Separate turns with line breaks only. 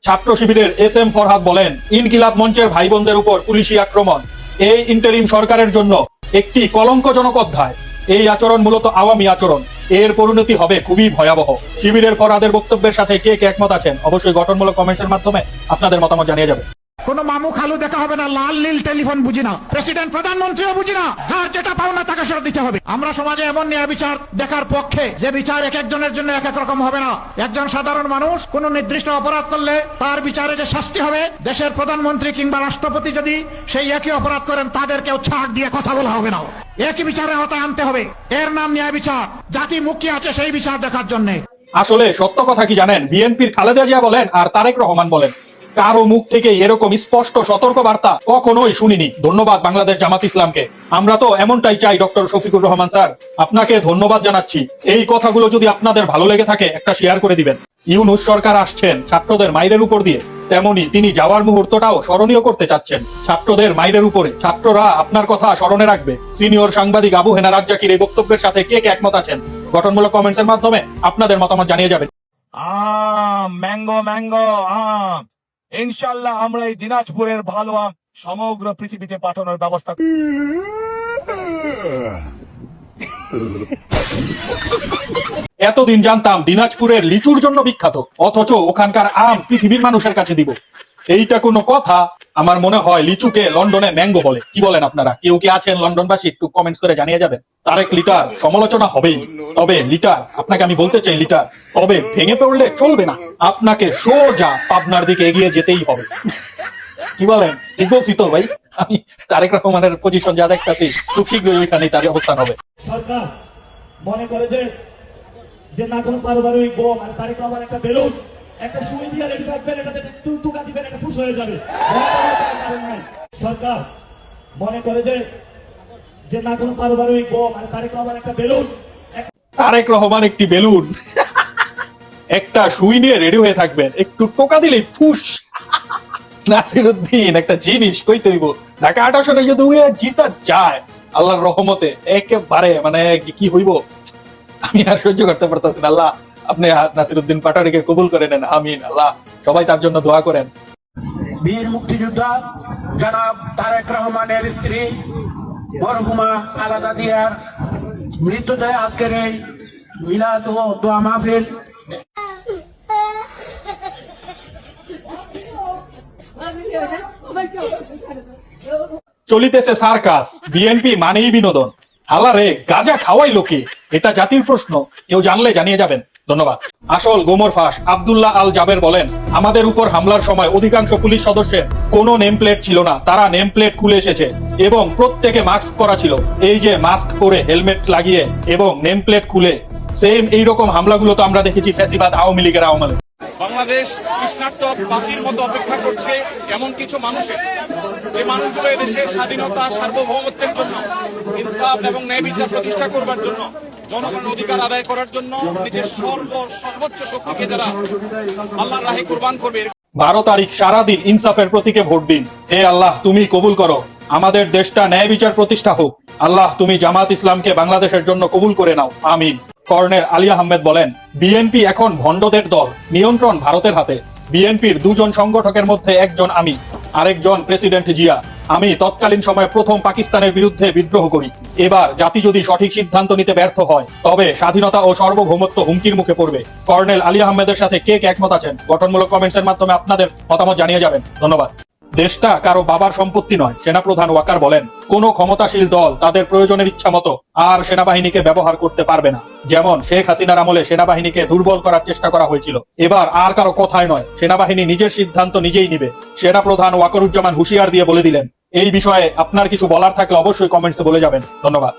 ছাত্র শিবিরের SM ফরহাদ বলেন, ইনকিলাব মঞ্চের ভাই বোনদের উপর পুলিশি আক্রমণ এই ইন্টারিম সরকারের জন্য একটি কলঙ্কজনক অধ্যায়। এই আচরণ মূলত আওয়ামী আচরণ, এর পরিণতি হবে খুবই ভয়াবহ। শিবিরের ফরহাদের বক্তব্যের সাথে কে কে একমত আছেন অবশ্যই গঠনমূলক কমেন্টসের মাধ্যমে আপনাদের মতামত জানিয়ে যাবেন।
কোন মামু খালু দেখা হবে না, লাল নীল টেলিফোন বুঝি না, প্রেসিডেন্ট প্রধানমন্ত্রীও বুঝি না, যার যেটা পাওনা তাকে সেটা দিতে হবে। আমরা সমাজে এমন ন্যায় বিচার দেখার পক্ষে যে বিচার এক একজনের জন্য এক এক রকম হবে না। একজন সাধারণ মানুষ কোন নির্দিষ্ট অপরাধ করলে তার বিচারে যে শাস্তি হবে, দেশের প্রধানমন্ত্রী কিংবা রাষ্ট্রপতি যদি সেই একই অপরাধ করেন তাদেরকেও ছাড় দিয়ে কথা বলা হবে না, একই বিচারে আওতায় আনতে হবে। এর নাম ন্যায় বিচার। জাতি মুক্তি আছে সেই বিচার দেখার জন্য।
আসলে সত্য কথা কি জানেন, বিএনপির খালেদা জিয়া বলেন আর তারেক রহমান বলেন, কারো মুখ থেকে এরকম স্পষ্ট সতর্ক বার্তা কখনোই শুনিনি। ধন্যবাদ বাংলাদেশ জামাত ইসলামকে। আমরা তো এমনটাই চাই। ডক্টর শফিকুর রহমান স্যার, আপনাকে ধন্যবাদ জানাচ্ছি। এই কথাগুলো যদি আপনাদের ভালো লেগে থাকে একটা শেয়ার করে দিবেন। ইউনূস সরকার আসছেন ছাত্রদের মাইরের উপর দিয়ে, তেমনি তিনি যাওয়ার মুহূর্তটাও স্মরণীয় করতে চাচ্ছেন ছাত্রদের মাইরের উপরে। ছাত্ররা আপনার কথা স্মরণে রাখবে। সিনিয়র সাংবাদিক আবু হেনা রাজ্জাকির এই বক্তব্যের সাথে কে কে একমত আছেন গঠনমূলক কমেন্টসের মাধ্যমে আপনাদের মতামত জানিয়ে যাবেন।
ম্যাঙ্গো ম্যাঙ্গো ইনশাল্লাহ আমরা এই দিনাজপুরের ভালো আম সমগ্র পৃথিবীতে পাঠানোর ব্যবস্থা।
এতদিন জানতাম দিনাজপুরের লিচুর জন্য বিখ্যাত, অথচ ওখানকার আম পৃথিবীর মানুষের কাছে দিব। এইটা কোনো কথা? আমার মনে হয় লিচুকে লন্ডনে ম্যাঙ্গো বলে। কি বলেন আপনারা? কেউ কি আছেন লন্ডনবাসী? একটু কমেন্টস করে জানিয়ে যাবেন। তারেক লিটার সমালোচনা হবেই, তবে লিটার আপনাকে আমি বলতে চাই লিটার, তবে ভেঙে পড়লে চলবে না, আপনাকে সোজা পাবনার দিকে এগিয়ে যেতেই হবে। কি বলেন? ঠিক বলছি তো ভাই? আমি তারেক রহমানের পজিশন যা দেখতেছি খুব শীঘ্রই ওইখানেই তার অবস্থান হবে।
সরকার মনে করে যে না কোনো পারমাণবিক বোম আর তারেক রহমান একটা বেলুন, একটা সুই দিয়ে রেখে থাকবেন, এটাতে টুকা দিবেন, এটা ফুস হয়ে যাবে। সরকার মনে করে যে না কোনো পারমাণবিক বোম আর তারেক রহমান একটা বেলুন,
তারেক রহমান একটি বেলুন, একটা সুই নিয়ে রেডি হয়ে থাকবেন, একটু টোকা দিলেই ফুস। নাসিরউদ্দিন একটা জিনিস কইতে হইব, ঢাকা ৮ আসনে যদি জিতা যায় আল্লাহর রহমতে একেবারে মানে কি হইব আমি আর সহ্য করতে পারতেছি না। আল্লাহ আপনি নাসিরউদ্দিন পাটোয়ারিকে কবুল করে নেন, আমিন। আল্লাহ সবাই তার জন্য দোয়া করেন।
বীর মুক্তিযোদ্ধা জনাব তারেক রহমানের স্ত্রী মরহুমা খালেদা জিয়ার মৃত্যুতে আজকের এই মিলাদ ও দোয়া মাহফিল।
চলিতেছে সার্কাস, বিএনপি মানেই বিনোদন। হালারে গাজা খাওয়াই লোকে, এটা জাতির প্রশ্ন, কেউ জানলে জানিয়ে যাবেন। ধন্যবাদ। আসল গোমর ফাঁস আব্দুল্লাহ আল জাবের বলেন, আমাদের উপর হামলার সময় অধিকাংশ পুলিশ সদস্যের কোনো নেম প্লেট ছিল না, তারা নেম প্লেট খুলে এসেছে এবং প্রত্যেকে মাস্ক পরা ছিল। এই যে মাস্ক পরে হেলমেট লাগিয়ে এবং নেম প্লেট খুলে, সেম এইরকম হামলাগুলো তো আমরা দেখেছি ফ্যাসিবাদ আওয়ামী লীগের আমলে।
বাংলাদেশ কৃষ্ণার্ত পাখির মতো অপেক্ষা করছে এমন কিছু মানুষের, যে মানুষগুলো এদেশের স্বাধীনতা সার্বভৌমত্বের জন্য, ইনসাফ এবং ন্যায় বিচার প্রতিষ্ঠা করবার জন্য, জনগণের অধিকার আদায় করার জন্য নিজের সর্বোচ্চ শক্তিকে যারা আল্লাহর রাহে কুরবান করবে। 12
তারিখ সারাদিন ইনসাফের প্রতীকে ভোট দিন। হে আল্লাহ তুমি কবুল করো, আমাদের দেশটা ন্যায় বিচার প্রতিষ্ঠা হোক। আল্লাহ তুমি জামাত ইসলামকে বাংলাদেশের জন্য কবুল করে নাও, আমিন। কর্নেল আলী আহমেদ বলেন, বিএনপি এখন ভণ্ডদের দল, নিয়ন্ত্রণ ভারতের হাতে। বিএনপির 2 জন সংগঠকের মধ্যে একজন আমি, আরেকজন প্রেসিডেন্ট জিয়া। আমি তৎকালীন সময়ে প্রথম পাকিস্তানের বিরুদ্ধে বিদ্রোহ করি। এবার জাতি যদি সঠিক সিদ্ধান্ত নিতে ব্যর্থ হয় তবে স্বাধীনতা ও সার্বভৌমত্ব হুমকির মুখে পড়বে। কর্নেল আলী আহমেদের সাথে কে কে একমত আছেন গঠনমূলক কমেন্টসের মাধ্যমে আপনাদের মতামত জানিয়ে যাবেন। ধন্যবাদ। দেশটা কারো বাবার সম্পত্তি নয়, সেনাপ্রধান ওয়াকার বলেন, কোন ক্ষমতাশীল দল তাদের প্রয়োজনের ইচ্ছা মতো আর সেনাবাহিনীকে ব্যবহার করতে পারবে না। যেমন শেখ হাসিনার আমলে সেনাবাহিনীকে দুর্বল করার চেষ্টা করা হয়েছিল, এবার আর কারো কথায় নয়, সেনাবাহিনী নিজের সিদ্ধান্ত নিজেই নিবে। সেনাপ্রধান ওয়াকারুজ্জামান হুঁশিয়ার দিয়ে বলে দিলেন। এই বিষয়ে আপনার কিছু বলার থাকলে অবশ্যই কমেন্টসে বলে যাবেন। ধন্যবাদ।